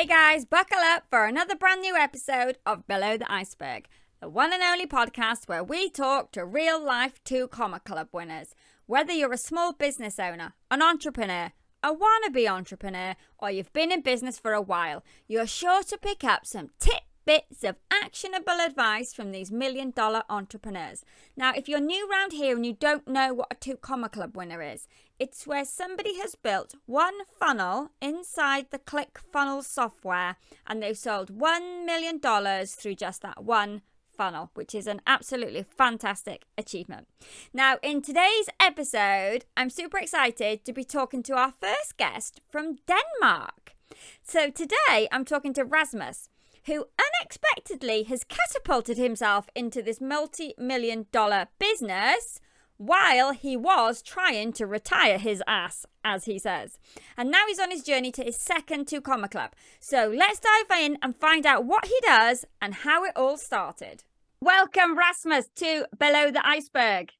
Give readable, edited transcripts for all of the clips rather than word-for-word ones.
Hey guys, buckle up for another brand new episode of Below the Iceberg, the one and only podcast where we talk to real life 2 Comma Club winners. Whether you're a small business owner, an entrepreneur, a wannabe entrepreneur, or you've been in business for a while, you're sure to pick up some tidbits of actionable advice from these $1 million entrepreneurs. Now, if you're new around here and you don't know what a 2 Comma Club winner is, it's where somebody has built one funnel inside the ClickFunnels software and they've sold $1 million through just that one funnel, which is an absolutely fantastic achievement. Now, in today's episode, I'm super excited to be talking to our first guest from Denmark. So today I'm talking to Rasmus, who unexpectedly has catapulted himself into this multi-million-dollar business while he was trying to retire his ass, as he says. And now he's on his journey to his second 2 Comma Club. So let's dive in and find out what he does and how it all started. Welcome, Rasmus, to Below the Iceberg.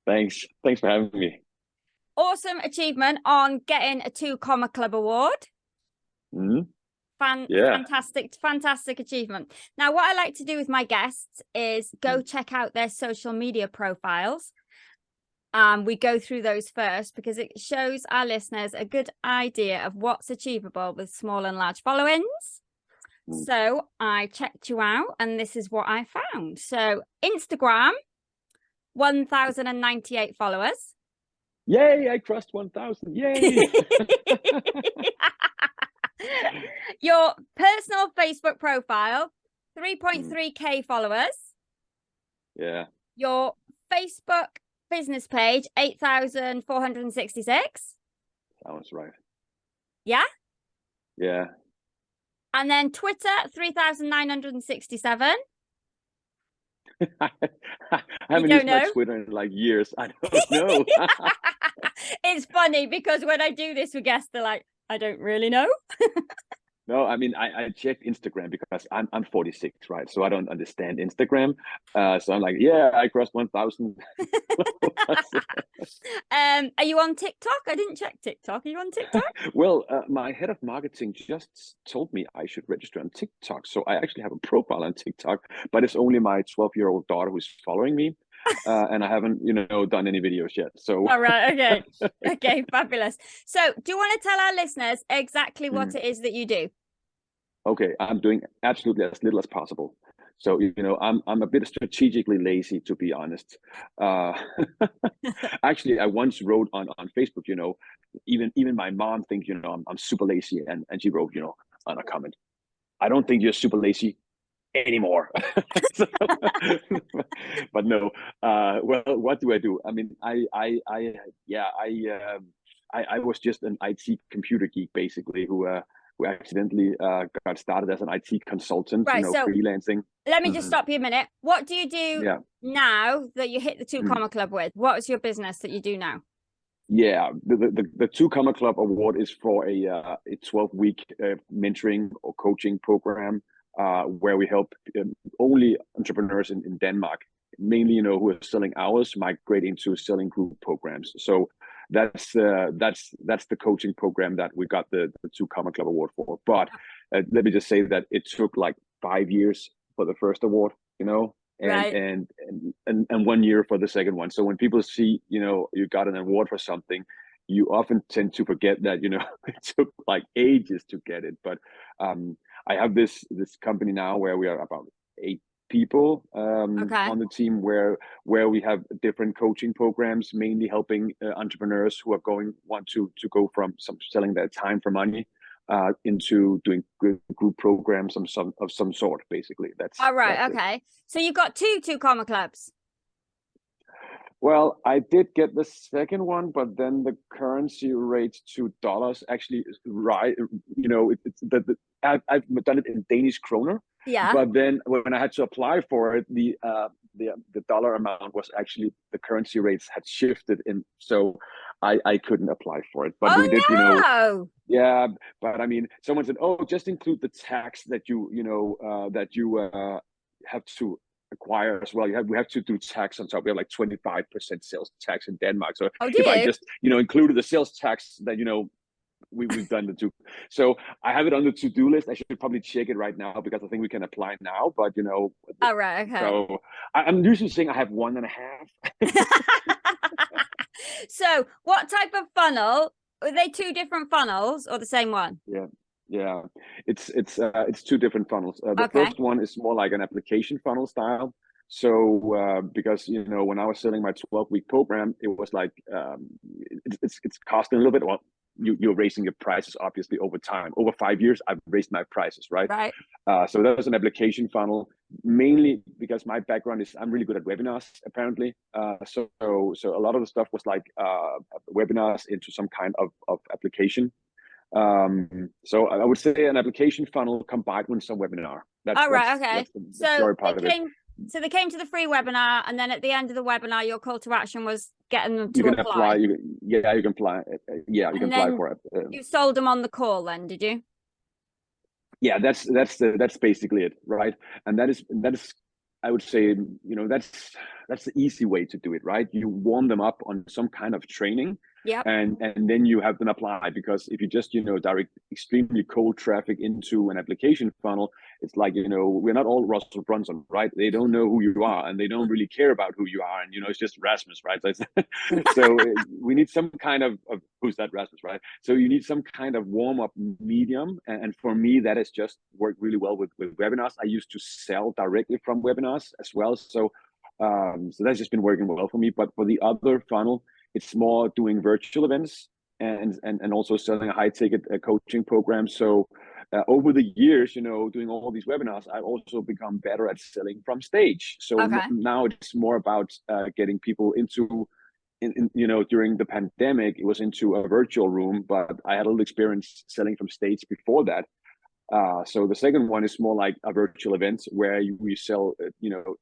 Thanks for having me. Awesome achievement on getting a 2 Comma Club award. Mm-hmm. Fantastic achievement. Now, what I like to do with my guests is go check out their social media profiles. We go through those first because it shows our listeners a good idea of what's achievable with small and large followings. So I checked you out and this is what I found. So Instagram, 1,098 followers. Yay, I crossed 1,000. Yay. Your personal Facebook profile, 3.3k followers. Yeah. Your Facebook business page, 8,466. Sounds right. Yeah? Yeah. And then Twitter, 3,967. I haven't used my Twitter in like years. I don't know. It's funny because when I do this with guests, they're like, I don't really know. No, I mean, I checked Instagram because I'm 46, right? So I don't understand Instagram. So I'm like, yeah, I crossed 1,000. Are you on TikTok? I didn't check TikTok. Are you on TikTok? Well, my head of marketing just told me I should register on TikTok. So I actually have a profile on TikTok, but it's only my 12-year-old daughter who's following me. And I haven't, done any videos yet. So. All right. Okay. Okay. Fabulous. So do you want to tell our listeners exactly what it is that you do? Okay. I'm doing absolutely as little as possible. So, I'm a bit strategically lazy, to be honest. Actually, I once wrote on Facebook, even my mom thinks, I'm super lazy. And she wrote, on a comment, I don't think you're super lazy anymore. But no, well, what do I do? I mean, I was just an IT computer geek, basically, who accidentally got started as an IT consultant, right, so freelancing. Let me just stop you a minute. What do you do now that you hit the 2 Comma Club with? What is your business that you do now? Yeah, the 2 Comma Club award is for a 12-week mentoring or coaching program where we help only entrepreneurs in Denmark, mainly who are selling hours, migrate into selling group programs. So that's the coaching program that we got the 2 Comma Club award for. But let me just say that it took like 5 years for the first award, and 1 year for the second one. So when people see you got an award for something, you often tend to forget that it took like ages to get it. But I have this company now where we are about 8 people on the team where we have different coaching programs, mainly helping entrepreneurs who want to go from selling their time for money into doing group programs of some sort. Basically, that's all right. Okay, so you've got 2 Comma Clubs. Well, I did get the second one, but then the currency rate to dollars actually right. I've done it in Danish kroner. Yeah. But then when I had to apply for it, the dollar amount was actually, the currency rates had shifted in, so I couldn't apply for it. But we did, no! Yeah. But I mean, someone said, oh, just include the tax that you have to acquire as well. We have to do tax on top. We have like 25% sales tax in Denmark. So if I just included the sales tax that we've done the two. So I have it on the to-do list. I should probably check it right now because I think we can apply now. But Oh, right, okay. So I'm usually saying I have 1.5. So what type of funnel? Are they two different funnels or the same one? Yeah, it's two different funnels. The Okay. first one is more like an application funnel style. So because when I was selling my 12-week program, it was like it's costing a little bit. Well, you're raising your prices obviously over time. Over 5 years, I've raised my prices, right? Right. So that was an application funnel, mainly because my background is I'm really good at webinars, apparently. So a lot of the stuff was like webinars into some kind of application. So I would say an application funnel combined with some webinar. Oh, right, okay. That's the So story part of it. So they came to the free webinar, and then at the end of the webinar, your call to action was getting them to You can apply. you can apply. Yeah, you can apply for it. You sold them on the call, then, did you? Yeah, that's basically it, right? And that is I would say that's the easy way to do it, right? You warm them up on some kind of training. Yeah. And then you have them apply, because if you just direct extremely cold traffic into an application funnel, it's like we're not all Russell Brunson, right? They don't know who you are, and they don't really care about who you are, and it's just Rasmus, right? So we need some kind of who's that Rasmus, right? So you need some kind of warm up medium, and for me that has just worked really well with webinars. I used to sell directly from webinars as well, so that's just been working well for me. But for the other funnel, it's more doing virtual events and also selling a high ticket coaching program. So over the years, doing all these webinars, I've also become better at selling from stage. So now it's more about getting people into, during the pandemic, it was into a virtual room, but I had a little experience selling from stage before that. So the second one is more like a virtual event where we sell,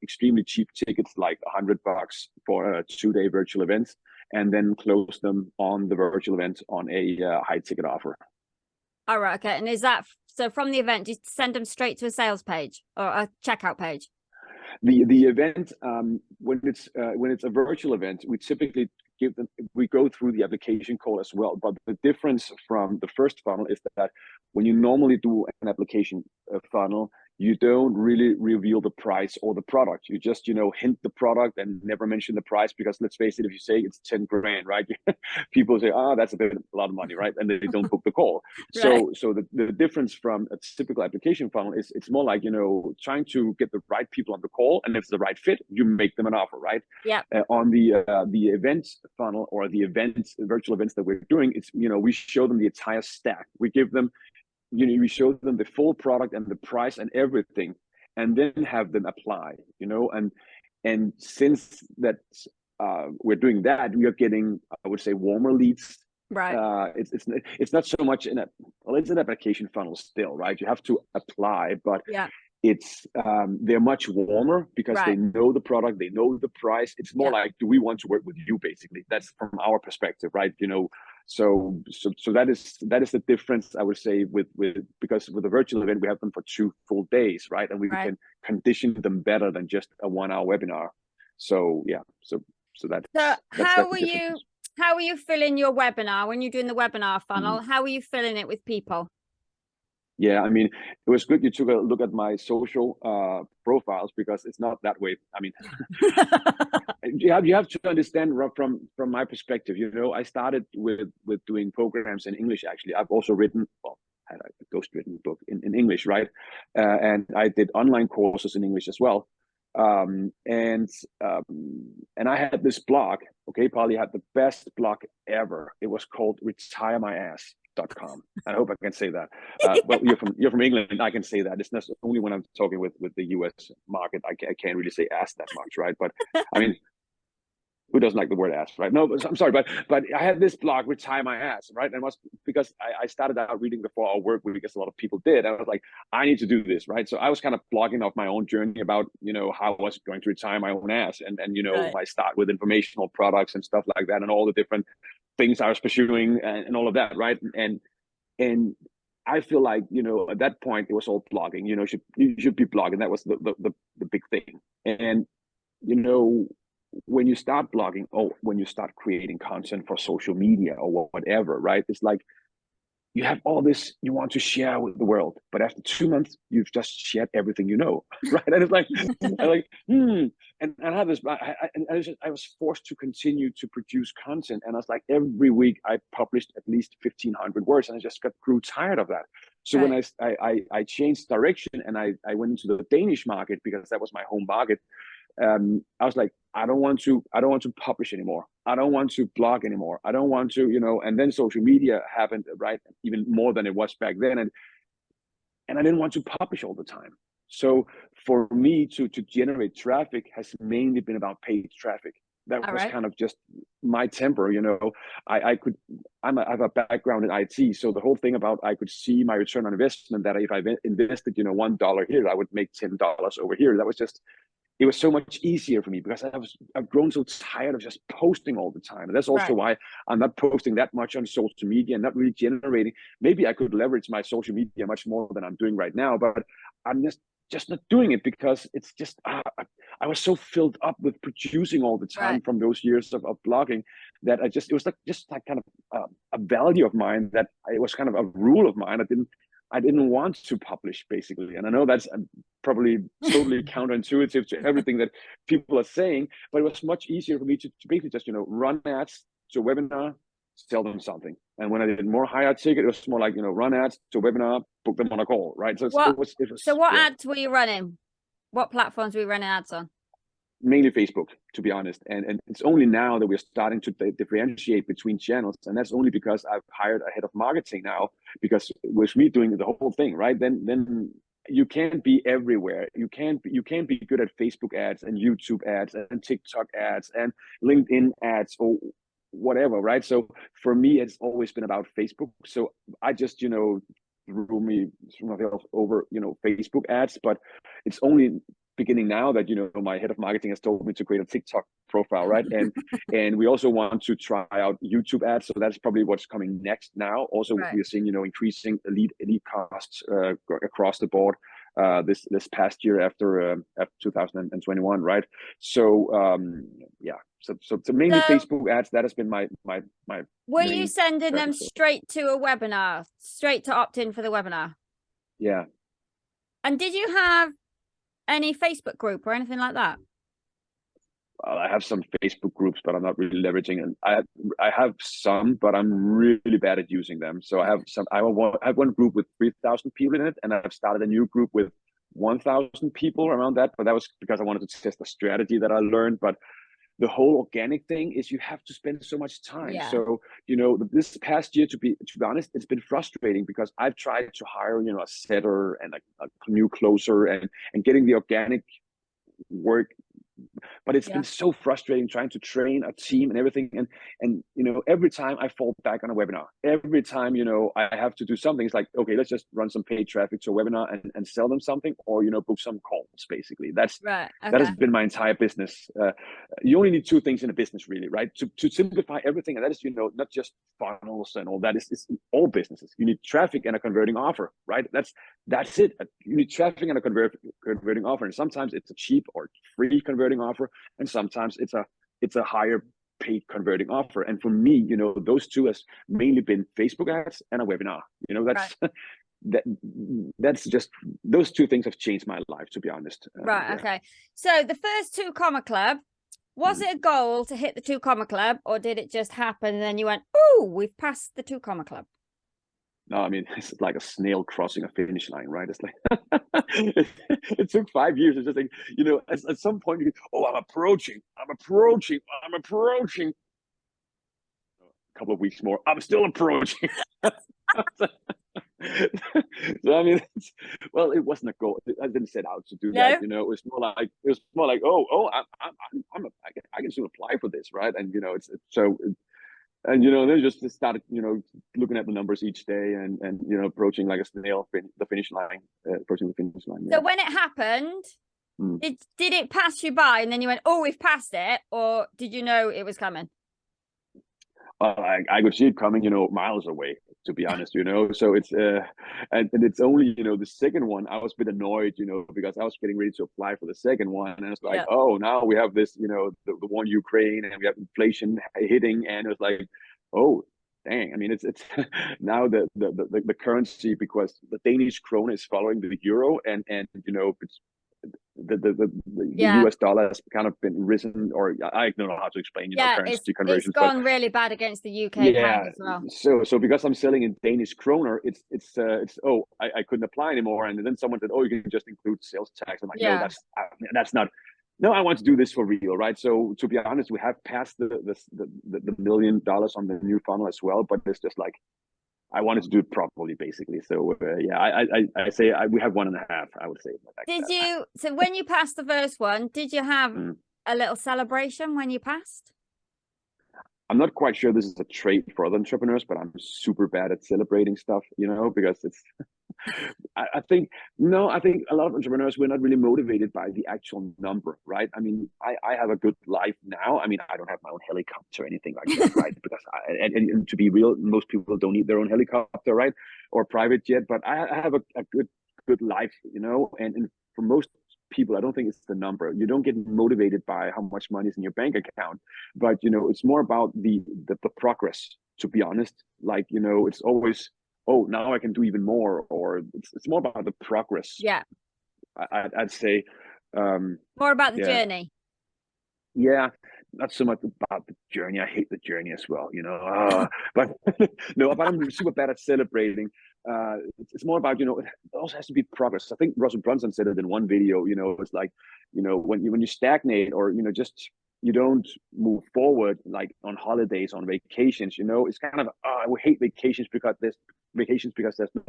extremely cheap tickets, like $100 for a 2-day virtual event, and then close them on the virtual event on a high ticket offer. All right, okay. And is that so from the event? Do you send them straight to a sales page or a checkout page? The event, when it's a virtual event, we typically we go through the application call as well. But the difference from the first funnel is that when you normally do an application funnel, you don't really reveal the price or the product. You just, hint the product and never mention the price, because let's face it, if you say it's 10 grand, right? People say, that's a lot of money, right? And they don't book the call. Right. So the difference from a typical application funnel is it's more like, trying to get the right people on the call. And if it's the right fit, you make them an offer, right? Yeah. On the event funnel or the virtual events that we're doing, it's, we show them the entire stack. We give them, we show them the full product and the price and everything, and then have them apply, and since that we're doing that, we are getting, I would say, warmer leads. Right. It's not so much it's an application funnel still, right? You have to apply, but yeah, it's they're much warmer because they know the product, they know the price. It's more like, do we want to work with you? Basically, that's from our perspective, right? So that is the difference, I would say, with because with a virtual event we have them for 2 full days, right? And we can condition them better than just a 1-hour webinar. So yeah, so that's how are you filling your webinar when you're doing the webinar funnel? How are you filling it with people? Yeah, I mean, it was good you took a look at my social profiles, because it's not that way. I mean, you have to understand from my perspective. I started with doing programs in English. Actually, I've also written, had a ghostwritten book in English, right? And I did online courses in English as well. And I had this blog. Okay, Polly, had the best blog ever. It was called retiremyass.com. I hope I can say that. Well, you're from England. I can say that. It's not only when I'm talking with the US market. I can't really say ass that much, right? But I mean, who doesn't like the word ass, right? No, I'm sorry, but I had this blog, Retire My Ass, right? And it was because I started out reading the 4-Hour Work Week, because a lot of people did. And I was like, I need to do this, right? So I was kind of blogging off my own journey about, how I was going to retire my own ass, and my start with informational products and stuff like that, and all the different things I was pursuing and all of that, right? And I feel like, at that point it was all blogging. You should be blogging. That was the big thing. And when you start blogging, or when you start creating content for social media or whatever, right? It's like you have all this you want to share with the world, but after 2 months, you've just shared everything you know, right? And it's like, I'm like, and I had this, I was forced to continue to produce content, and I was like, every week I published at least 1,500 words, and I just grew tired of that. So when I changed direction and I went into the Danish market because that was my home market, I was like, I don't want to publish anymore. I don't want to blog anymore. I don't want to, and then social media happened, right? Even more than it was back then. And I didn't want to publish all the time. So for me to generate traffic has mainly been about paid traffic. That was kind of just my temper, I have a background in IT. So the whole thing about I could see my return on investment, that if I invested, $1 here, I would make $10 over here. That was just, it was so much easier for me because I've grown so tired of just posting all the time. And that's also why I'm not posting that much on social media and not really generating. Maybe I could leverage my social media much more than I'm doing right now, but I'm just not doing it because it's just, I was so filled up with producing all the time from those years of blogging that it was like kind of a value of mine, that it was kind of a rule of mine. I didn't want to publish, basically. And I know that's probably totally counterintuitive to everything that people are saying, but it was much easier for me to basically just, run ads to a webinar, sell them something. And when I did more higher ticket, it was more like, run ads to a webinar, book them on a call, right? So it was. So what ads were you running? What platforms were you running ads on? Mainly Facebook, to be honest. And it's only now that we're starting to differentiate between channels. And that's only because I've hired a head of marketing now, because with me doing the whole thing, right? Then you can't be everywhere. You can't be good at Facebook ads and YouTube ads and TikTok ads and LinkedIn ads or whatever, right? So for me, it's always been about Facebook. So I just, threw myself over, Facebook ads, but it's only beginning now that my head of marketing has told me to create a TikTok profile, right? And we also want to try out YouTube ads, so that's probably what's coming next now. Also, we're seeing increasing lead costs across the board this past year after 2021, right? So so mainly Facebook ads. That has been my were you sending them straight to a webinar, straight to opt in for the webinar? Yeah. And did you have any Facebook group or anything like that? I have some Facebook groups, but I'm not really leveraging. And I have some, but I'm really bad at using them. So I have some. I have one group with 3,000 people in it, and I've started a new group with 1,000 people around that. But that was because I wanted to test a strategy that I learned. But the whole organic thing is you have to spend so much time. So this past year, to be honest, it's been frustrating because I've tried to hire a setter and a new closer and getting the organic work, but it's been so frustrating trying to train a team and everything. And every time I fall back on a webinar, every time I have to do something, it's like, okay, let's just run some paid traffic to a webinar and sell them something, or book some calls. Basically, that has been my entire business. You only need two things in a business, really, right? To simplify everything, and that is not just funnels and all that. Is all businesses. You need traffic and a converting offer, right? That's it. You need traffic and a converting offer, and sometimes it's a cheap or free converting offer, and sometimes it's a higher paid converting offer. And for me, those two has mainly been Facebook ads and a webinar. That's just, those two things have changed my life, to be honest. Okay. So the first 2 Comma Club, was it a goal to hit the 2 Comma Club, or did it just happen and then you went, oh, we've passed the 2 Comma Club? No, I mean, it's like a snail crossing a finish line, right? It's like, it took 5 years. It's just like, at some point you go, oh, I'm approaching. A couple of weeks more, I'm still approaching. So I mean, well, it wasn't a goal. I didn't set out to do that. It was more like, I can still apply for this, right? And it's so. And they just started looking at the numbers each day and approaching like a snail the finish line, approaching the finish line. So when it happened, did it pass you by and then you went, oh, we've passed it, or did you know it was coming? I could see it coming miles away, to be honest. So it's and it's only the second one I was a bit annoyed, because I was getting ready to apply for the second one, and it's like, oh, now we have this the war in Ukraine, and we have inflation hitting, and it was like, oh, dang, I mean, it's now the currency, because the Danish krone is following the euro, and you know, it's the Yeah. US dollar has kind of been risen, or I don't know how to explain, you know, Yeah, currency it's conversions, but gone really bad against the UK pound yeah. as well. So because I'm selling in Danish kroner, it's oh, I couldn't apply anymore, and then someone said, oh, you can just include sales tax. I'm like, no, Yeah. that's not. No, I want to do this for real, right? So to be honest, we have passed the $1 million on the new funnel as well, but it's just like I wanted to do it properly, basically. So yeah, I say we have 1.5. I would say. Like Did that. you, so when you passed the first one, did you have a little celebration when you passed? I'm not quite sure this is a trait for other entrepreneurs, but I'm super bad at celebrating stuff, you know, because it's I think no, I think a lot of entrepreneurs, we're not really motivated by the actual number, right? I mean, I have a good life now. I mean, I don't have my own helicopter or anything like that, right? Because and to be real, most people don't need their own helicopter, right, or private jet. But I have a good life, you know, and for most people, I don't think it's the number. You don't get motivated by how much money is in your bank account, but you know, it's more about the progress. To be honest, like, you know, it's always, oh, now I can do even more, or it's more about the progress. Yeah. I'd say, More about the yeah, journey. yeah, not so much about the journey. I hate the journey as well, you know. But no, but I'm super bad at celebrating. It's more about, you know, it also has to be progress. I think Russell Brunson said it in one video. You know, it's like, you know, when you stagnate, or you know, just you don't move forward, like on holidays, on vacations. You know, it's kind of, I would hate vacations because there's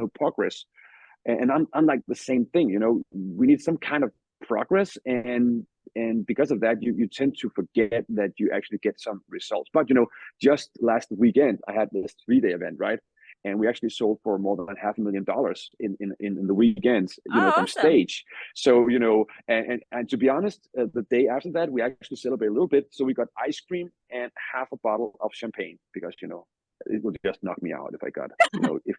no progress. And I'm like the same thing. You know, we need some kind of progress, and because of that, you tend to forget that you actually get some results. But you know, just last weekend I had this 3-day event, right, and we actually sold for more than $500,000 in the weekends, you know, Oh, from awesome. stage. So you know, and to be honest, the day after that we actually celebrate a little bit. So we got ice cream and half a bottle of champagne, because you know, it would just knock me out if I got, you know, if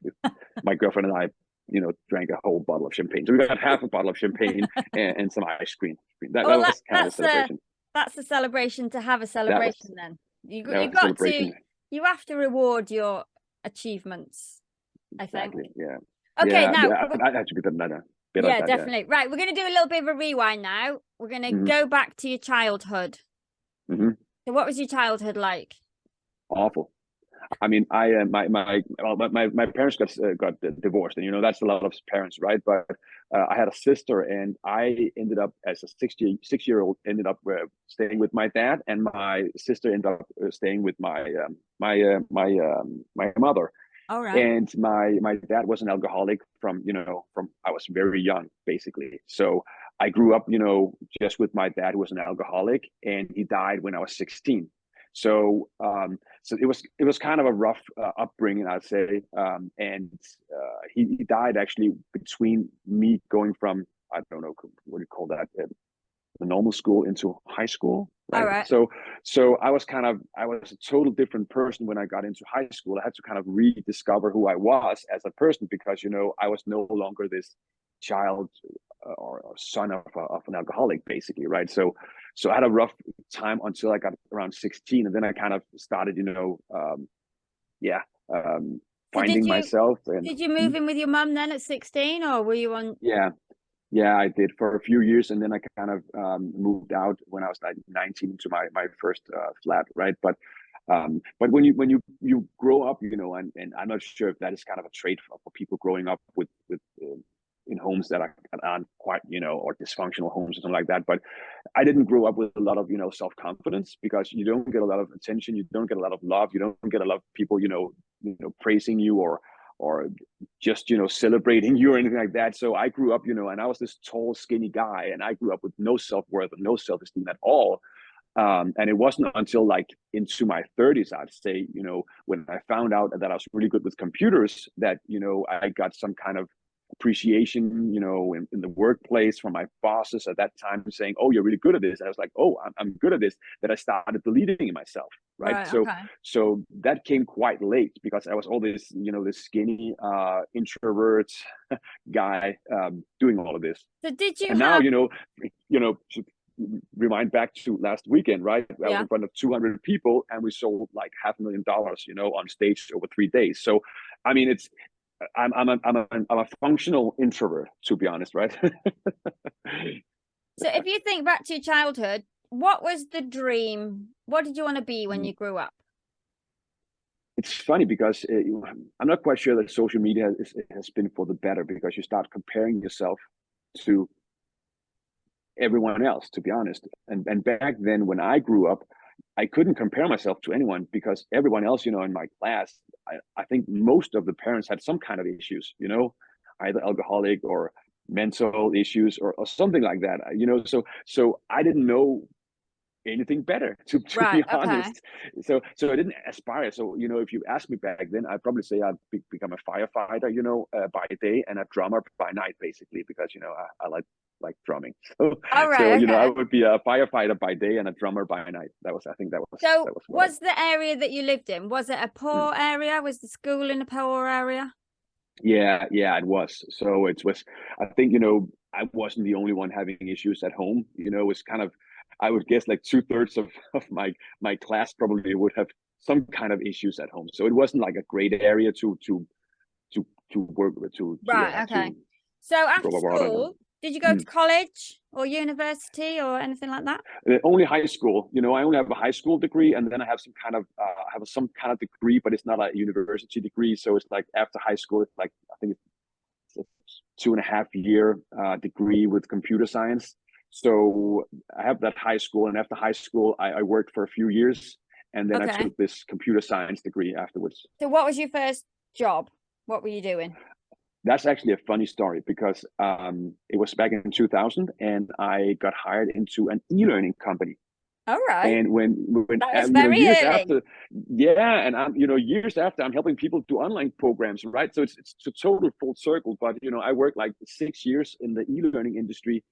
my girlfriend and I, you know, drank a whole bottle of champagne. So we got half a bottle of champagne and some ice cream. That Well, was kind of a celebration. that's a celebration to have a That was celebration. Then that you was a got to, celebration. you have to reward your achievements, I think. Exactly. Yeah. Okay, Yeah. now I had to be better at yeah, that. Yeah. definitely. Right, we're going to do a little bit of a rewind now. We're going to Mm-hmm. go back to your childhood. Mm-hmm. So what was your childhood like? Awful. I mean, I my parents got divorced, and you know, that's a lot of parents, right? But I had a sister, and I ended up as a 6-year-old ended up staying with my dad, and my sister ended up staying with my mother. All right. And my dad was an alcoholic from, you know, from I was very young, basically. So I grew up, you know, just with my dad, who was an alcoholic, and he died when I was 16. So so it was kind of a rough upbringing, I'd say. And he died actually between me going from, I don't know, what do you call that, the normal school into high school, All right? right. So I was a total different person when I got into high school. I had to kind of rediscover who I was as a person, because you know, I was no longer this child or son of an alcoholic, basically, right? So I had a rough time until I got around 16, and then I kind of started, you know, yeah, So finding myself. And did you move in with your mum then at 16, or were you on? yeah, yeah, I did for a few years, and then I kind of moved out when I was like 19 to my first flat, right? But when you grow up, you know, and I'm not sure if that is kind of a trait for people growing up with in homes that aren't quite, you know, or dysfunctional homes or something like that. But I didn't grow up with a lot of, you know, self confidence, because you don't get a lot of attention, you don't get a lot of love, you don't get a lot of people, you know, praising you, or just, you know, celebrating you or anything like that. So I grew up, you know, and I was this tall, skinny guy, and I grew up with no self-worth and no self-esteem at all. And it wasn't until like into my 30s, I'd say, you know, when I found out that I was really good with computers, that, you know, I got some kind of appreciation, you know, in the workplace from my bosses at that time, saying, "Oh, you're really good at this." And I was like, "Oh, I'm good at this." That I started believing in myself, right? Right. So Okay. so that came quite late, because I was always, you know, this skinny introvert guy doing all of this. So did you And now, have? you know, rewind back to last weekend, right? I was Yeah. in front of 200 people and we sold like $500,000, on stage over 3 days. So, I mean, I'm a functional introvert, to be honest, right? So if you think back to your childhood, what was the dream? What did you want to be when you grew up? It's funny because I'm not quite sure that social media has been for the better, because you start comparing yourself to everyone else, to be honest. And back then, when I grew up, I couldn't compare myself to anyone because everyone else, in my class, I think most of the parents had some kind of issues, either alcoholic or mental issues or something like that, so I didn't know anything better, to Right. be Okay. honest. So I didn't aspire. So if you asked me back then, I'd probably say I'd become a firefighter, by day, and a drummer by night, basically, because I like drumming. So All so right. I Okay. would be a firefighter by day and a drummer by night. I think that So was what I. was the area that you lived in, was it a Mm. poor area? Was the school in a poor area? Yeah, it was. So it was. I think I wasn't the only one having issues at home. It was kind of, I would guess, like 2/3 of my class probably would have some kind of issues at home. So it wasn't like a great area to work with, Right. Okay. to So grow after up on. school, did you go to college or university or anything like that? Only high school. I only have a high school degree, and then I have some kind of degree, but it's not a university degree. So it's like after high school, it's like, I think it's a 2.5 year degree with computer science. So I have that high school, and after high school, I worked for a few years, and then I Okay. took this computer science degree afterwards. So what was your first job? What were you doing? That's actually a funny story, because it was back in 2000, and I got hired into an e-learning company. All right. And when That was very years early. after, yeah, and years after, I'm helping people do online programs, right? So it's a total full circle. But I worked like 6 years in the e-learning industry,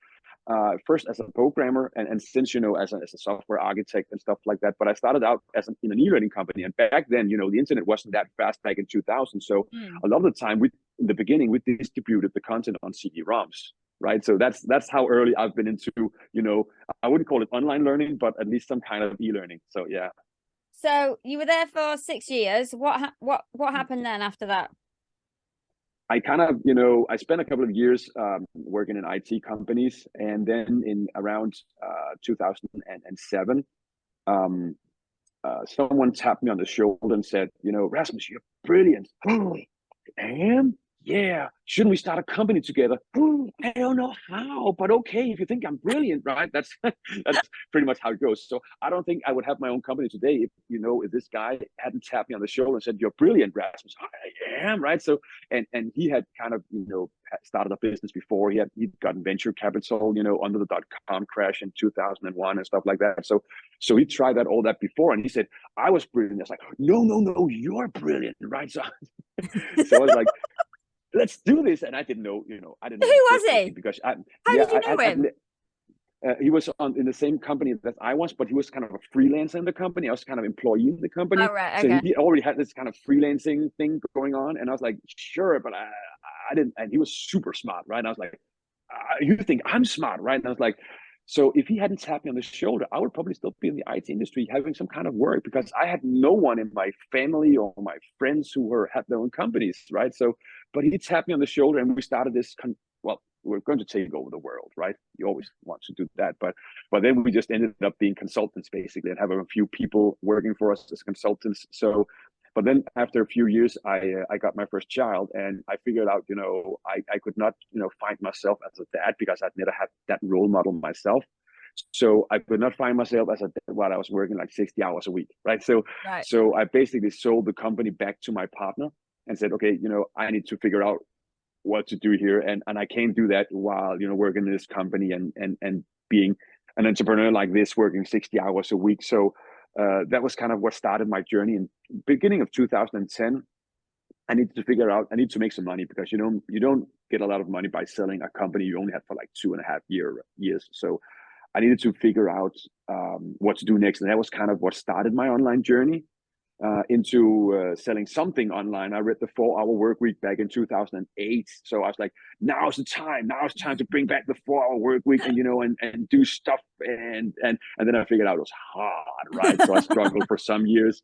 first as a programmer, and since as a software architect and stuff like that. But I started out in an e-learning company, and back then, the internet wasn't that fast back in 2000. So Hmm. a lot of the time, in the beginning, we distributed the content on CD-ROMs, right? So that's how early I've been into, I wouldn't call it online learning, but at least some kind of e-learning. So yeah. So you were there for 6 years. What happened then after that? I kind of, I spent a couple of years working in IT companies, and then in around 2007, someone tapped me on the shoulder and said, Rasmus, you're brilliant. I am? Yeah. Shouldn't we start a company together? I don't know how, but okay, if you think I'm brilliant, right? That's that's pretty much how it goes. So I don't think I would have my own company today if this guy hadn't tapped me on the shoulder and said, "You're brilliant, Rasmus." I am, right? So and he had kind of started a business before. He'd gotten venture capital, under the .com crash in 2001 and stuff like that. So he tried all that before, and he said, I was brilliant. I was like, no, you're brilliant, right? So so I was like, let's do this. And I didn't know, I didn't Who know the was first thing, he? because How did you know him? he was in the same company that I was, but he was kind of a freelancer in the company. I was kind of employee in the company. Oh, right. So Okay. he already had this kind of freelancing thing going on. And I was like, sure, but I didn't. And he was super smart, right? And I was like, you think I'm smart, right? And I was like, so if he hadn't tapped me on the shoulder, I would probably still be in the IT industry having some kind of work, because I had no one in my family or my friends who had their own companies, right? So, but he tapped me on the shoulder, and we started this. Well, we're going to take over the world, right? You always want to do that, but then we just ended up being consultants, basically, and having a few people working for us as consultants. So, but then after a few years, I got my first child, and I figured out, I could not, find myself as a dad, because I'd never had that role model myself. So I could not find myself as a dad while I was working like 60 hours a week, right? So Right. so I basically sold the company back to my partner and said, okay, I need to figure out what to do here, and I can't do that while working in this company and being an entrepreneur like this, working 60 hours a week. So that was kind of what started my journey in beginning of 2010. I needed to figure out, I need to make some money, because you don't get a lot of money by selling a company you only had for like 2.5 years. So I needed to figure out what to do next, and that was kind of what started my online journey. into selling something online. I read the 4-Hour Work Week back in 2008. So I was like, now's the time. Now it's time to bring back the 4-Hour Work Week and, and do stuff. And then I figured out it was hard, right? So I struggled for some years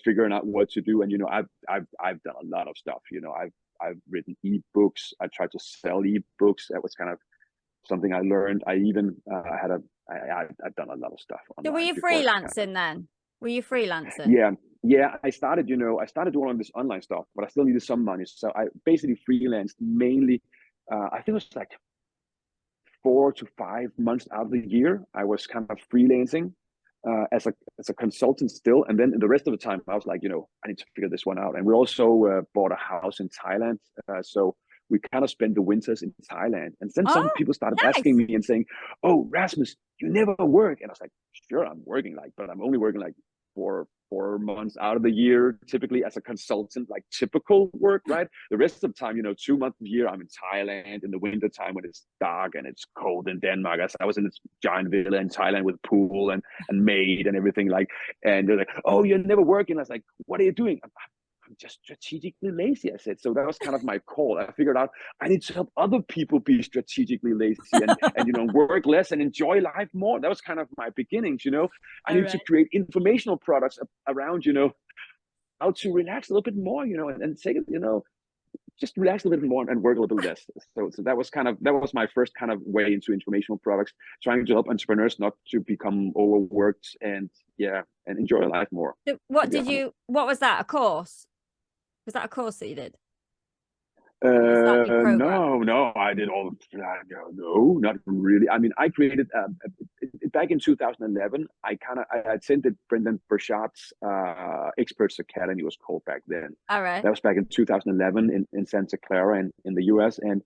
figuring out what to do. And, I've done a lot of stuff. I've written ebooks. I tried to sell ebooks. That was kind of something I learned. I even I've done a lot of stuff online. So were you freelancing then? Were you freelancing? Yeah. I started doing all of this online stuff, but I still needed some money. So I basically freelanced mainly. I think it was like 4 to 5 months out of the year. I was kind of freelancing as a consultant still, and then the rest of the time I was like, I need to figure this one out. And we also bought a house in Thailand, so we kind of spent the winters in Thailand. And then some people started asking me and saying, "Oh, Rasmus, you never work?" And I was like, "Sure, I'm working, but I'm only working like 4 months out of the year, typically as a consultant, like typical work, right? The rest of the time, 2 months of the year, I'm in Thailand in the winter time when it's dark and it's cold in Denmark. I was in this giant villa in Thailand with pool and maid and everything, and they're like, "Oh, you're never working." I was like, "What are you doing?" I'm just strategically lazy, I said. So that was kind of my call. I figured out I need to help other people be strategically lazy and work less and enjoy life more. That was kind of my beginnings. I need to create informational products around, how to relax a little bit more, and take it, just relax a little bit more and work a little less. So that was my first kind of way into informational products, trying to help entrepreneurs not to become overworked and enjoy life more. So what was that, a course? Was that a course that you did? No, I did all. No, not really. I mean, I created back in 2011. I attended Brendan Burchard's Experts Academy, was called back then. All right. That was back in 2011 in Santa Clara in the US, and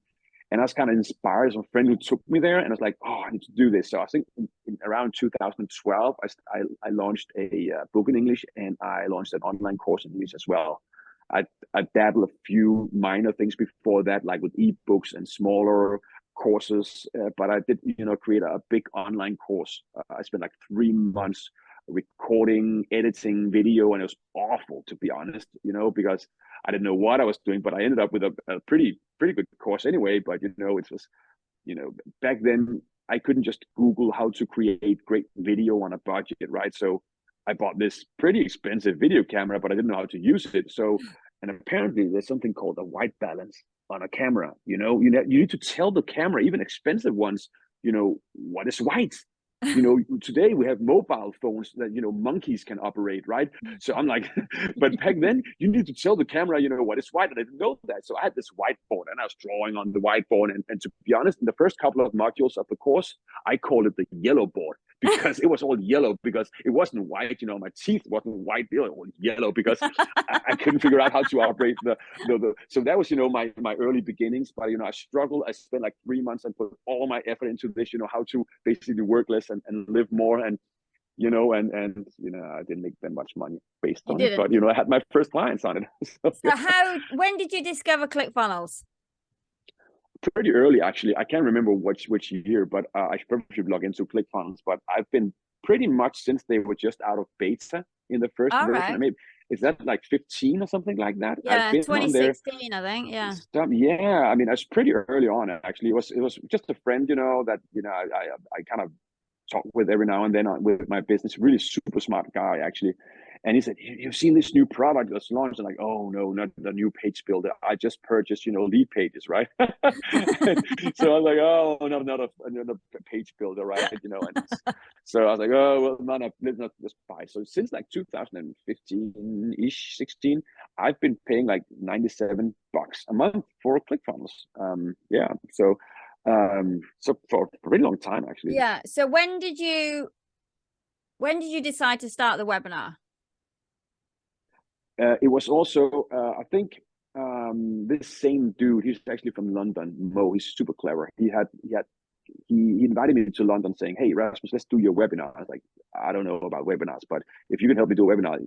I was kind of inspired. Some friend who took me there, and I was like, "Oh, I need to do this." So I think in around 2012, I launched a book in English, and I launched an online course in English as well. I dabbled a few minor things before that, like with ebooks and smaller courses, but I did, create a big online course. I spent like 3 months recording, editing video, and it was awful, to be honest, because I didn't know what I was doing, but I ended up with a pretty good course anyway. But it was, back then I couldn't just Google how to create great video on a budget, right? So I bought this pretty expensive video camera, but I didn't know how to use it. So, and apparently there's something called a white balance on a camera. You need to tell the camera, even expensive ones, what is white. Today we have mobile phones that monkeys can operate, right? So I'm like, but back then you need to tell the camera, what is white, and I didn't know that. So I had this whiteboard, and I was drawing on the whiteboard, and to be honest, in the first couple of modules of the course, I called it the yellow board, because it was all yellow, because it wasn't white. My teeth wasn't white, they were all yellow, because I couldn't figure out how to operate the so that was my early beginnings. But I struggled. I spent like 3 months and put all my effort into this, how to basically work less and live more. And I didn't make that much money based on it, but I had my first clients on it. When did you discover ClickFunnels? Pretty early, actually. I can't remember which year, but I probably should log into ClickFunnels. But I've been pretty much since they were just out of beta in the first version. Right. Maybe is that like 15 or something like that? Yeah, 2016, I think. Yeah. Yeah, I mean, I was pretty early on. Actually, it was just a friend, that I kind of talk with every now and then with my business. Really super smart guy, actually. And he said, "You've seen this new product that's launched?" I'm like, "Oh no, not the new page builder. I just purchased, lead pages, right?" So I was like, "Oh, not another page builder, right?" And so I was like, "Oh, well, let's not just buy." So since like 2015-ish, 16, I've been paying like $97 a month for ClickFunnels. Yeah. So for a really long time, actually. Yeah. So when did you decide to start the webinar? It was also, I think, this same dude. He's actually from London. Mo. He's super clever. He invited me to London, saying, "Hey, Rasmus, let's do your webinar." I was like, "I don't know about webinars, but if you can help me do a webinar,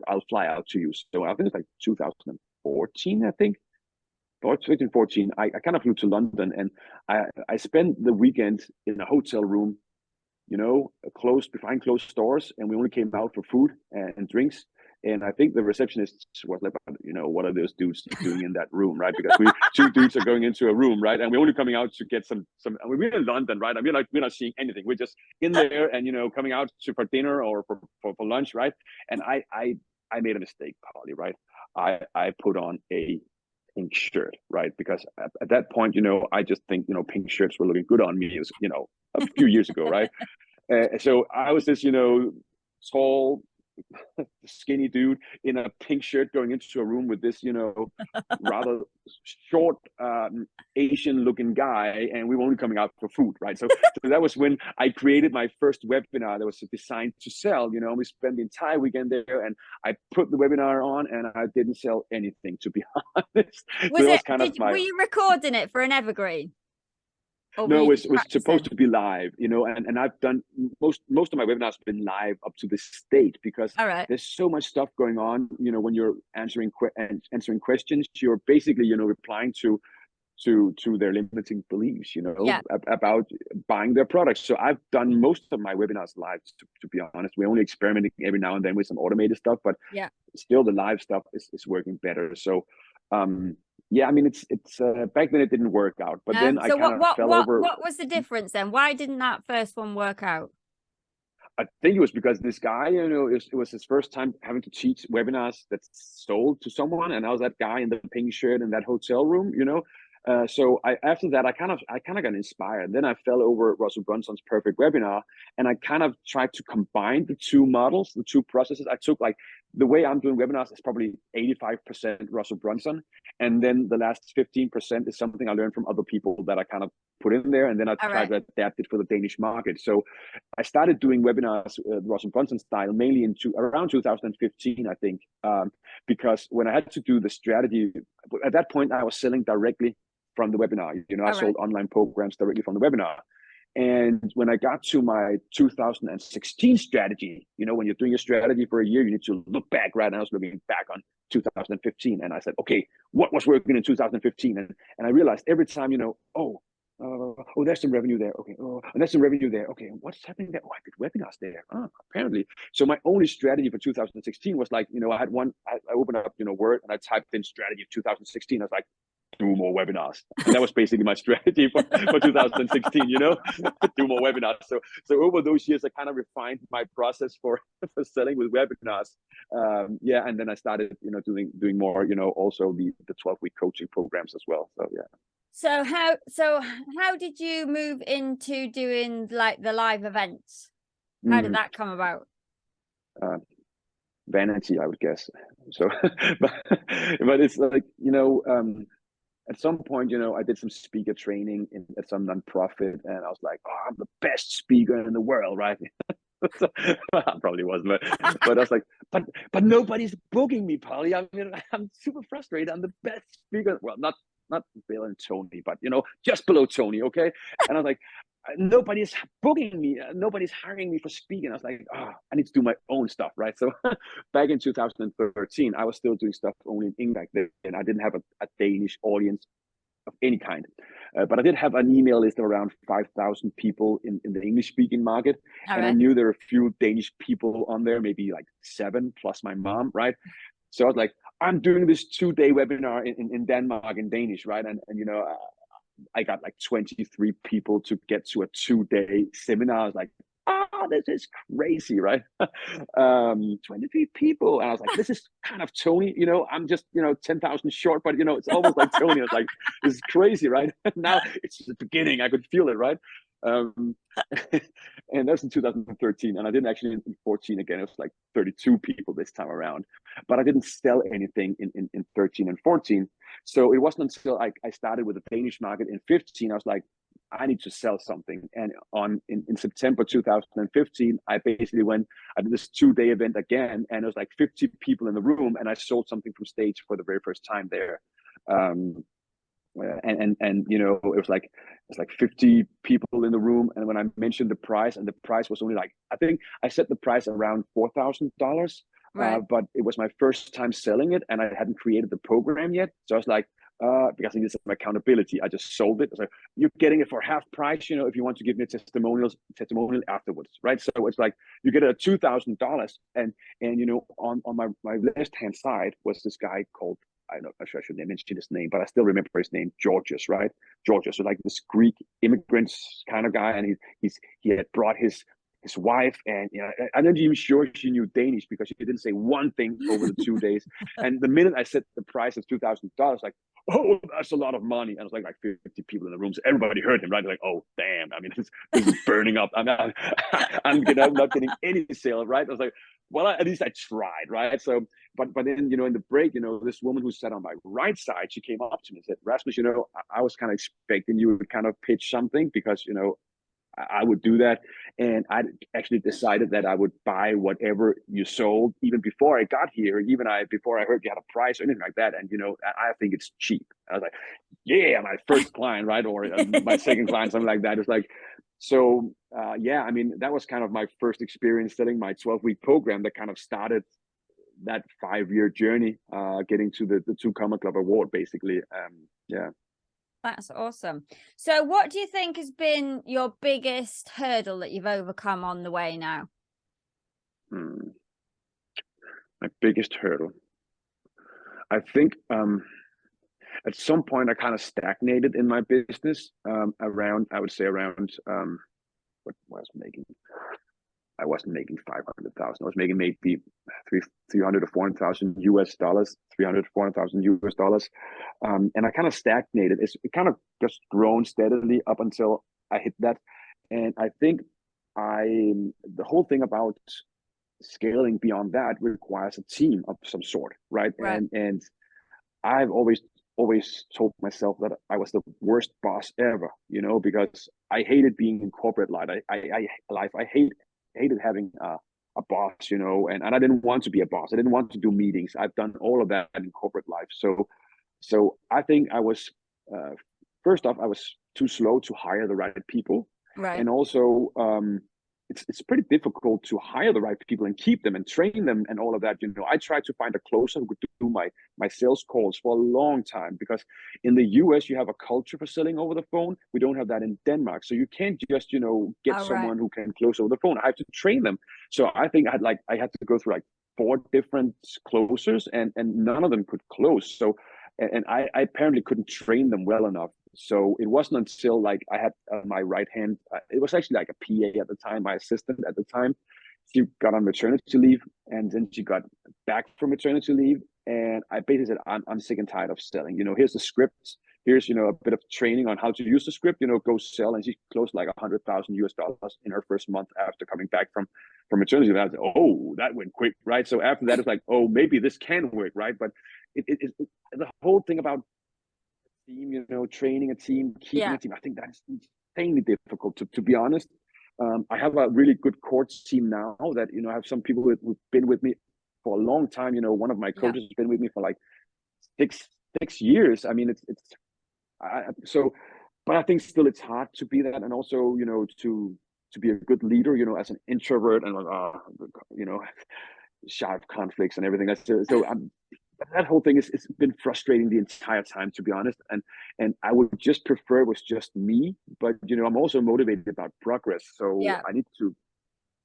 I'll fly out to you." So I think it's like 2014, I think. Or 2014, I kind of flew to London, and I spent the weekend in a hotel room, behind closed doors, and we only came out for food and drinks. And I think the receptionist was like, you know, what are those dudes doing in that room, right? Because we two dudes are going into a room, right? And we're only coming out to get some. I mean, we're in London, right? I mean, we're not seeing anything. We're just in there, and you know, coming out for dinner or for lunch, right? And I made a mistake, Polly, right? I put on a pink shirt, right? Because at that point, you know, I just think, you know, pink shirts were looking good on me, as you know, a few years ago, right? So I was this, you know, tall, skinny dude in a pink shirt going into a room with this, you know, rather short Asian looking guy, and we were only coming out for food, right? So that was when I created my first webinar that was designed to sell. You know, we spent the entire weekend there, and I put the webinar on, and I didn't sell anything, to be honest. Was So it? kind of Were you recording it for an evergreen? No, it was supposed to be live, you know, and I've done most of my webinars have been live up to this state, because there's so much stuff going on. You know, when you're answering questions, you're basically, you know, replying to their limiting beliefs, you know, about buying their products. So I've done most of my webinars live, to be honest. We're only experimenting every now and then with some automated stuff, but still the live stuff is working better. So yeah, I mean, it's back then it didn't work out, but then I kind of fell over. What was the difference then? Why didn't that first one work out? I think it was because this guy, you know, it was his first time having to teach webinars that's sold to someone, and I was that guy in the pink shirt in that hotel room, you know. So after that, I kind of got inspired. Then I fell over Russell Brunson's Perfect Webinar, and I kind of tried to combine the two models, the two processes. I took, like, the way I'm doing webinars is probably 85% Russell Brunson, and then the last 15% is something I learned from other people that I kind of put in there, and then I tried to adapt it for the Danish market. So I started doing webinars Russell Brunson style mainly around 2015, I think, because when I had to do the strategy, at that point I was selling directly from the webinar. You know, I sold online programs directly from the webinar. And when I got to my 2016 strategy, you know, when you're doing a strategy for a year, you need to look back, right? And I was looking back on 2015, and I said, okay, what was working in 2015? And I realized every time, you know, oh, there's some revenue there. Okay. Oh, and there's some revenue there. Okay. What's happening there? Oh, I did webinars there. Oh, apparently. So my only strategy for 2016 was like, you know, I opened up, you know, Word, and I typed in strategy of 2016. I was like, do more webinars. And that was basically my strategy for 2016, you know, do more webinars. So over those years, I kind of refined my process for selling with webinars. Yeah. And then I started, you know, doing more, you know, also the 12-week coaching programs as well. So, yeah. So how did you move into doing like the live events? How did that come about? Vanity, I would guess. So, but it's like, you know, at some point, you know, I did some speaker training at some nonprofit, and I was like, oh, I'm the best speaker in the world, right? So, I probably wasn't, but I was like, but nobody's booking me, Polly. I mean, I'm super frustrated. I'm the best speaker. Well, not Bill and Tony, but, you know, just below Tony, okay? And I was like, nobody's booking me. Nobody's hiring me for speaking. I was like, I need to do my own stuff, right? So back in 2013, I was still doing stuff only in English back then, and I didn't have a Danish audience of any kind. But I did have an email list of around 5,000 people in the English-speaking market. And I knew there were a few Danish people on there, maybe like 7 plus my mom, right? So I was like, I'm doing this 2-day webinar in Denmark in Danish, right? And you know, I got like 23 people to get to a 2-day seminar. I was like, this is crazy, right? 23 people. And I was like, this is kind of Tony, you know, I'm just, you know, 10,000 short, but, you know, it's almost like Tony. I was like, this is crazy, right? Now it's the beginning. I could feel it, right? And that's in 2013, and I didn't actually in 14 again. It was like 32 people this time around, but I didn't sell anything in 13 and 14. So it wasn't until I started with the Danish market in 15, I was like, I need to sell something. And in September 2015, I basically I did this 2-day event again, and it was like 50 people in the room, and I sold something from stage for the very first time there. And you know, it was like 50 people in the room, and when I mentioned the price, and the price was only like, I think I set the price around $4,000, but it was my first time selling it, and I hadn't created the program yet. So I was like, because I need some accountability. I just sold it. I was like, you're getting it for half price, if you want to give me a testimonial afterwards, right? So it's like you get it at $2,000, and on my left hand side was this guy called, I'm not sure I should mention his name, but I still remember his name, Georgios, right? Georgios, so like this Greek immigrant kind of guy, and he had brought his wife, and I'm not even sure she knew Danish because she didn't say one thing over the 2 days. And the minute I said the price of $2,000, like, oh, that's a lot of money. And it was like 50 people in the room, so everybody heard him, right? Like, oh, damn! I mean, this is burning up. I'm not getting any sale, right? I was like, well, at least I tried, right? So, but then in the break, this woman who sat on my right side, she came up to me and said, Rasmus, I was kind of expecting you would kind of pitch something because I would do that. And I actually decided that I would buy whatever you sold even before I got here, before I heard you had a price or anything like that. And, I think it's cheap. I was like, yeah, my first client, right? Or my second client, something like that. It's like, so yeah, I mean, that was kind of my first experience selling my 12-week program that kind of started that 5-year journey, getting to the Two Comma Club award, basically. Yeah. That's awesome. So what do you think has been your biggest hurdle that you've overcome on the way now? My biggest hurdle. I think at some point I kind of stagnated in my business, I would say around what was making. I wasn't making 500,000. I was making maybe 300 to 400,000 US dollars, 300 to 400,000 US dollars. And I kind of stagnated. It kind of just grown steadily up until I hit that. And I think the whole thing about scaling beyond that requires a team of some sort, right? Right. And I've always told myself that I was the worst boss ever, because I hated being in corporate life. I hated having a boss, and I didn't want to be a boss. I didn't want to do meetings. I've done all of that in corporate life. So I think I was first off, I was too slow to hire the right people, Right. and also it's pretty difficult to hire the right people and keep them and train them and all of that. I tried to find a closer who could do my sales calls for a long time, because in the US you have a culture for selling over the phone. We don't have that in Denmark, so you can't just get someone who can close over the phone. I have to train them. So I think I had to go through like 4 different closers, and none of them could close. So and I apparently couldn't train them well enough. So it wasn't until like I had my right hand, it was actually like a PA at the time, my assistant at the time. She got on maternity leave, and then she got back from maternity leave. And I basically said, I'm sick and tired of selling. Here's the script. Here's, a bit of training on how to use the script, go sell. And she closed like 100,000 US dollars in her first month after coming back from maternity leave. I was like, oh, that went quick, right? So after that, it's like, oh, maybe this can work, right? But the whole thing about team, training a team, keeping a team, I think that's insanely difficult, to be honest. I have a really good core team now that, I have some people who've been with me for a long time. One of my coaches has been with me for like six years. I mean, but I think still it's hard to be that. And also, to be a good leader, as an introvert and, shy of conflicts and everything. So that whole thing it's been frustrating the entire time, to be honest. And I would just prefer it was just me, but I'm also motivated about progress. So I need to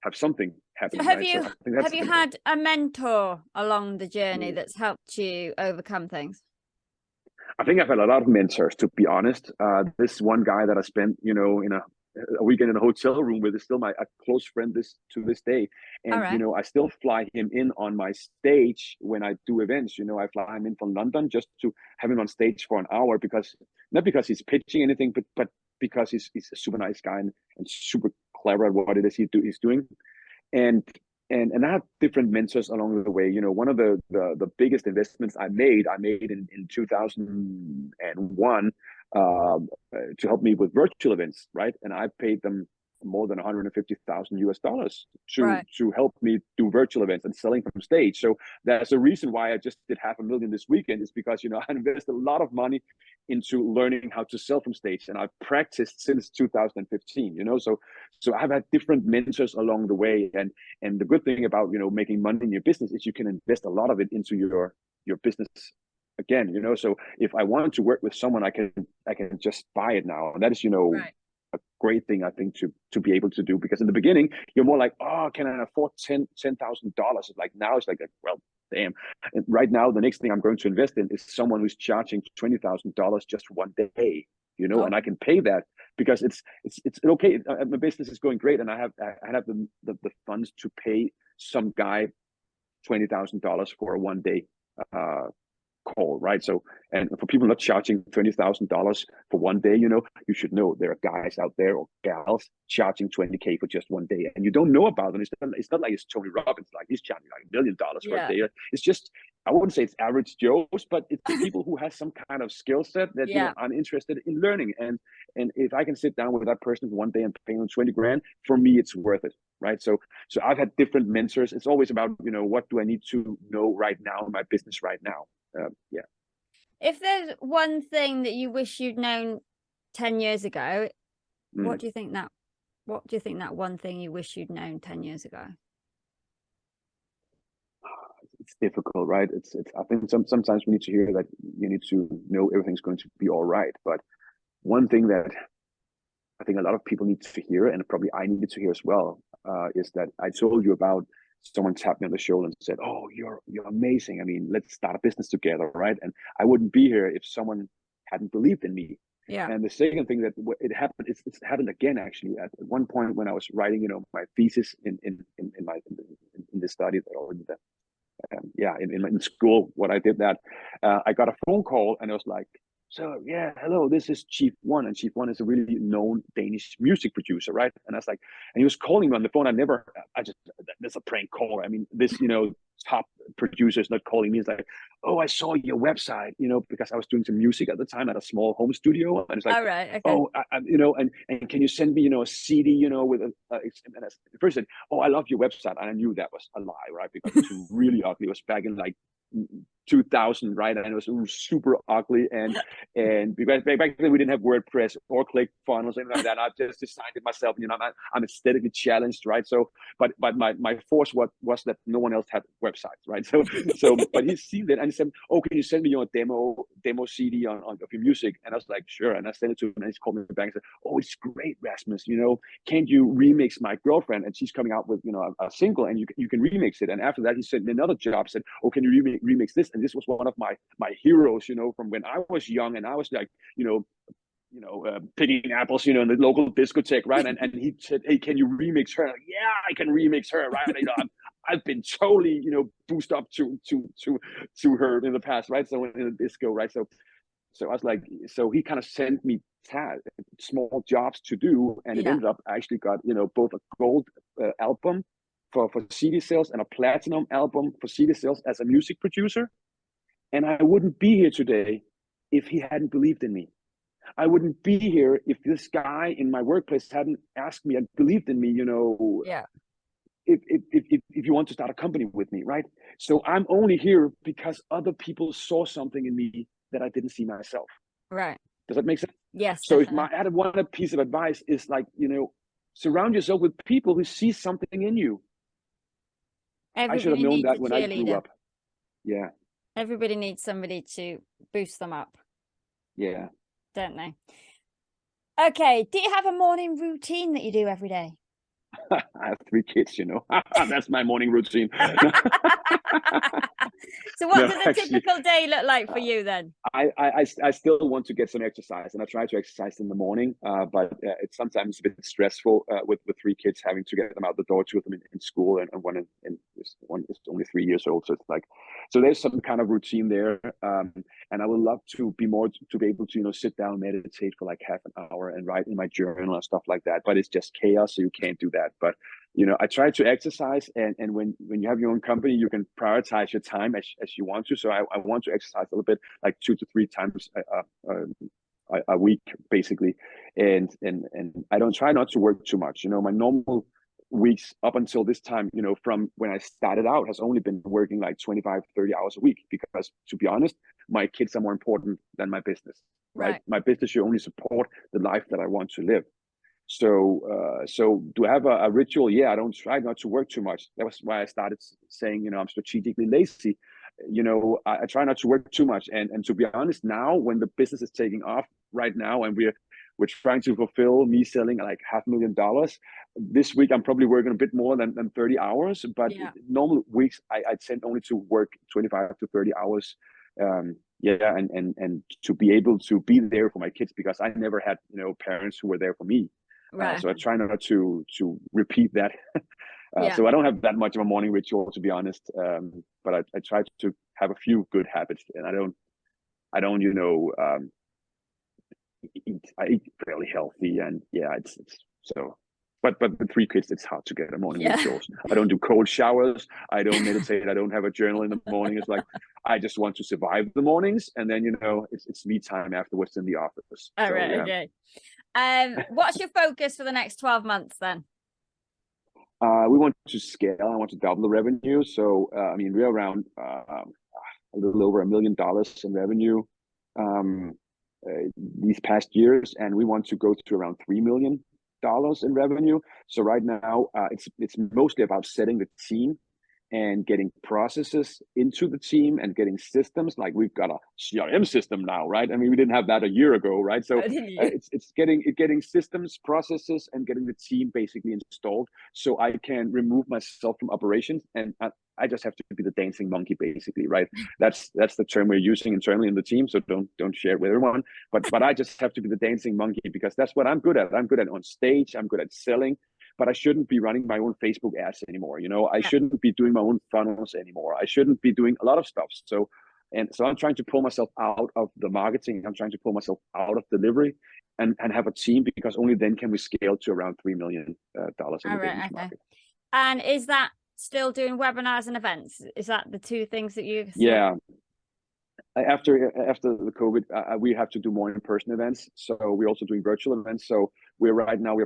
have something happen. So have you had a mentor along the journey that's helped you overcome things? I think I've had a lot of mentors, to be honest. This one guy that I spent, in a weekend in a hotel room with is still a close friend to this day. And, I still fly him in on my stage when I do events. I fly him in from London just to have him on stage for an hour, not because he's pitching anything, but because he's a super nice guy and super clever at what it is he's doing. And I have different mentors along the way. One of the biggest investments I made in 2001 to help me with virtual events, right? And I paid them more than 150,000 US dollars to help me do virtual events and selling from stage. So that's a reason why I just did $500,000 this weekend, is because I invested a lot of money into learning how to sell from stage, and I've practiced since 2015. So I've had different mentors along the way, and the good thing about making money in your business is you can invest a lot of it into your business again, so if I want to work with someone, I can just buy it now. And that is, Right. a great thing, I think, to be able to do, because in the beginning you're more like, oh, can I afford $10,000? Like now it's like, well, damn. And right now, the next thing I'm going to invest in is someone who's charging $20,000 just for one day, Oh, and I can pay that because it's okay. My business is going great, and I have the funds to pay some guy $20,000 for a one day call, right? So, and for people not charging $20,000 for one day, you should know there are guys out there or gals charging $20K for just one day, and you don't know about them. It's not like it's Tony Robbins, like he's charging like $1 million for a day. It's just, I wouldn't say it's average Joes, but it's people who has some kind of skill set that I'm interested in learning. And if I can sit down with that person for one day and pay them 20 grand, for me, it's worth it. Right. So I've had different mentors. It's always about, what do I need to know right now in my business right now? Yeah. If there's one thing that you wish you'd known 10 years ago, what do you think that one thing you wish you'd known 10 years ago? It's difficult, right? It's I think sometimes we need to hear that you need to know everything's going to be all right. But one thing that I think a lot of people need to hear, and probably I needed to hear as well, is that I told you about someone tapped me on the shoulder and said, "Oh, you're amazing. I mean, let's start a business together, right?" And I wouldn't be here if someone hadn't believed in me. Yeah. And the second thing that it happened, it's happened again actually. At one point when I was writing, my thesis in the study, or in school, what I did that, I got a phone call and it was like, so yeah, hello, this is Chief One, and Chief One is a really known Danish music producer, right? And I was like, and he was calling me on the phone. That's a prank call. I mean, this, top producer is not calling me. It's like, oh, I saw your website, because I was doing some music at the time at a small home studio, and it's like, all right, okay. Oh, and can you send me, a CD, with and I first said, oh, I love your website, and I knew that was a lie, right? Because it was really ugly. It was back in like 2000, right? And it was super ugly, and because back then we didn't have WordPress or ClickFunnels, anything like that. I just designed it myself. I'm aesthetically challenged, right? So, but my force was that no one else had websites, right? So but he's seen that and he said, "Oh, can you send me your demo CD on of your music?" And I was like, "Sure." And I sent it to him, and he's called me back and said, "Oh, it's great, Rasmus. Can't you remix My Girlfriend? And she's coming out with a single, and you can remix it." And after that, he sent me another job. Said, "Oh, can you remix this?" And this was one of my heroes, from when I was young, and I was like, picking apples, in the local discotheque, right? And he said, "Hey, can you remix her?" Like, yeah, I can remix her, right? I've been totally, boosted up to her in the past, right? So in the disco, right? So I was like, so he kind of sent me small jobs to do, and it ended up I actually got, both a gold album for CD sales and a platinum album for CD sales as a music producer. And I wouldn't be here today if he hadn't believed in me. I wouldn't be here if this guy in my workplace hadn't asked me and believed in me, if you want to start a company with me, right? So I'm only here because other people saw something in me that I didn't see myself. Right. Does that make sense? Yes. So definitely. if I had one piece of advice is like, surround yourself with people who see something in you. Everybody I should have known needs that a when I grew cheerleader. up. Yeah. Everybody needs somebody to boost them up. Yeah. Don't they? Okay. Do you have a morning routine that you do every day? I have 3 kids, that's my morning routine. So what does a typical day look like for you then? I still want to get some exercise, and I try to exercise in the morning, but it's sometimes a bit stressful with 3 kids, having to get them out the door, 2 of them in school, and one is only 3 years old. So it's like, so there's some kind of routine there, and I would love to be able to sit down, meditate for like half an hour, and write in my journal and stuff like that. But it's just chaos, so you can't do that. But I try to exercise, and when you have your own company, you can prioritize your time as you want to. So I want to exercise a little bit, like 2 to 3 times a week, basically. And I don't try not to work too much. My normal weeks up until this time, from when I started out, has only been working like 25, 30 hours a week, because to be honest, my kids are more important than my business, right? My business should only support the life that I want to live. So do I have a ritual? Yeah, I don't try not to work too much. That was why I started saying, I'm strategically lazy. I try not to work too much. And to be honest, now when the business is taking off right now, and we're trying to fulfill me selling like $500,000 this week, I'm probably working a bit more than 30 hours. But normal weeks, I tend only to work 25 to 30 hours. And to be able to be there for my kids, because I never had parents who were there for me. Right. So I try not to repeat that. So I don't have that much of a morning ritual, to be honest. But I try to have a few good habits, and I eat fairly healthy, and it's so. But with 3 kids, it's hard to get a morning ritual. I don't do cold showers. I don't meditate. I don't have a journal in the morning. It's like I just want to survive the mornings, and then it's me time afterwards in the office. All right. Okay. What's your focus for the next 12 months then? We want to scale. I want to double the revenue. So, we're around a little over $1 million in revenue these past years, and we want to go to around $3 million in revenue. So right now, it's mostly about setting the team and getting processes into the team and getting systems. Like we've got a CRM system now, right? I mean, we didn't have that a year ago, right? So it's getting systems, processes, and getting the team basically installed, so I can remove myself from operations, and I just have to be the dancing monkey, basically, right? That's the term we're using internally in the team. So don't share it with everyone. But I just have to be the dancing monkey, because that's what I'm good at. I'm good at on stage. I'm good at selling. But I shouldn't be running my own Facebook ads anymore. I shouldn't be doing my own funnels anymore. I shouldn't be doing a lot of stuff. So I'm trying to pull myself out of the marketing. I'm trying to pull myself out of delivery and have a team, because only then can we scale to around $3 million in the Danish market. And is that still doing webinars and events? Is that the 2 things that you? Yeah. After the COVID, we have to do more in-person events. So we're also doing virtual events. So we're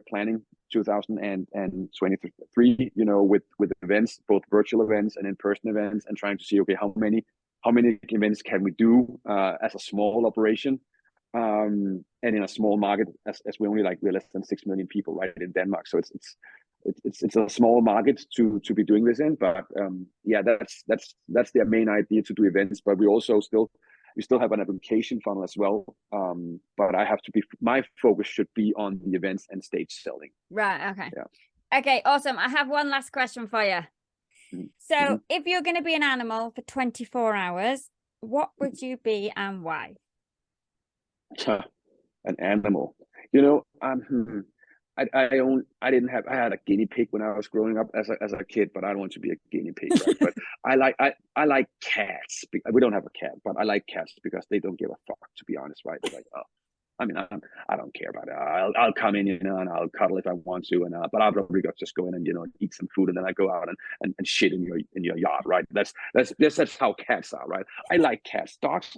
planning 2023, with events, both virtual events and in-person events, and trying to see, okay, how many events can we do as a small operation, and in a small market, as we're less than 6 million people, right, in Denmark. So it's a small market to be doing this in, but that's their main idea, to do events. But we still have an application funnel as well, but my focus should be on the events and stage selling. Right. Okay. Okay, awesome. I have one last question for you. So if you're going to be an animal for 24 hours, what would you be and why? An animal, I had a guinea pig when I was growing up as a kid, but I don't want to be a guinea pig, right? But I like cats. We don't have a cat, but I like cats because they don't give a fuck, to be honest, right? They're like, I don't care about it. I'll come in, and I'll cuddle if I want to, but I'll probably just go in and eat some food, and then I go out and shit in your yard, right? That's how cats are, right? I like cats. Dogs,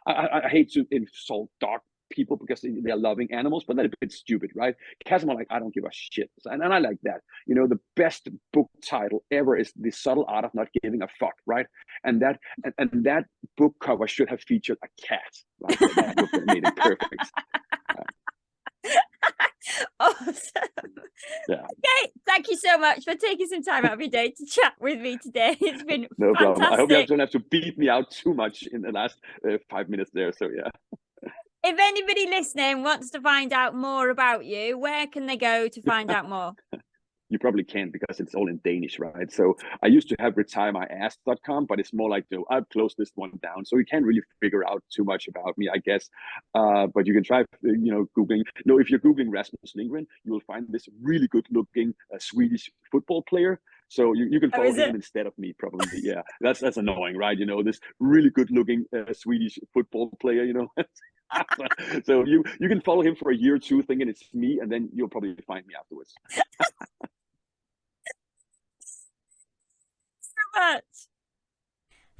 I hate to insult dog people because they're loving animals, but they're a bit stupid, right? Cats are more like, I don't give a shit, and I like that. The best book title ever is The Subtle Art of Not Giving a Fuck, right? And that book cover should have featured a cat, right? That would have made it perfect. Awesome. Yeah. Okay, thank you so much for taking some time out of your day to chat with me today. It's been no fantastic. problem. I hope you don't have to beat me out too much in the last 5 minutes there. So yeah. If anybody listening wants to find out more about you, where can they go to find out more? You probably can't, because it's all in Danish, right? So I used to have retiremyass.com, but it's more like, I've closed this one down. So you can't really figure out too much about me, I guess. But you can try, Googling. No, if you're Googling Rasmus Lindgren, you will find this really good looking Swedish football player. So you can follow him instead of me, probably. Yeah, that's annoying, right? This really good looking Swedish football player, So you can follow him for a year or two thinking it's me, and then you'll probably find me afterwards. So much.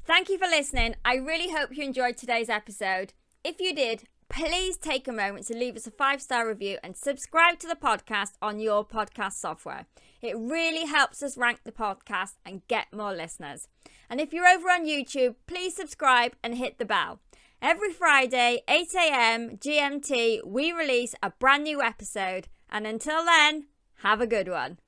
Thank you for listening. I really hope you enjoyed today's episode. If you did, please take a moment to leave us a 5-star review and subscribe to the podcast on your podcast software. It really helps us rank the podcast and get more listeners. And if you're over on YouTube, please subscribe and hit the bell. Every Friday, 8 a.m. GMT, we release a brand new episode. And until then, have a good one.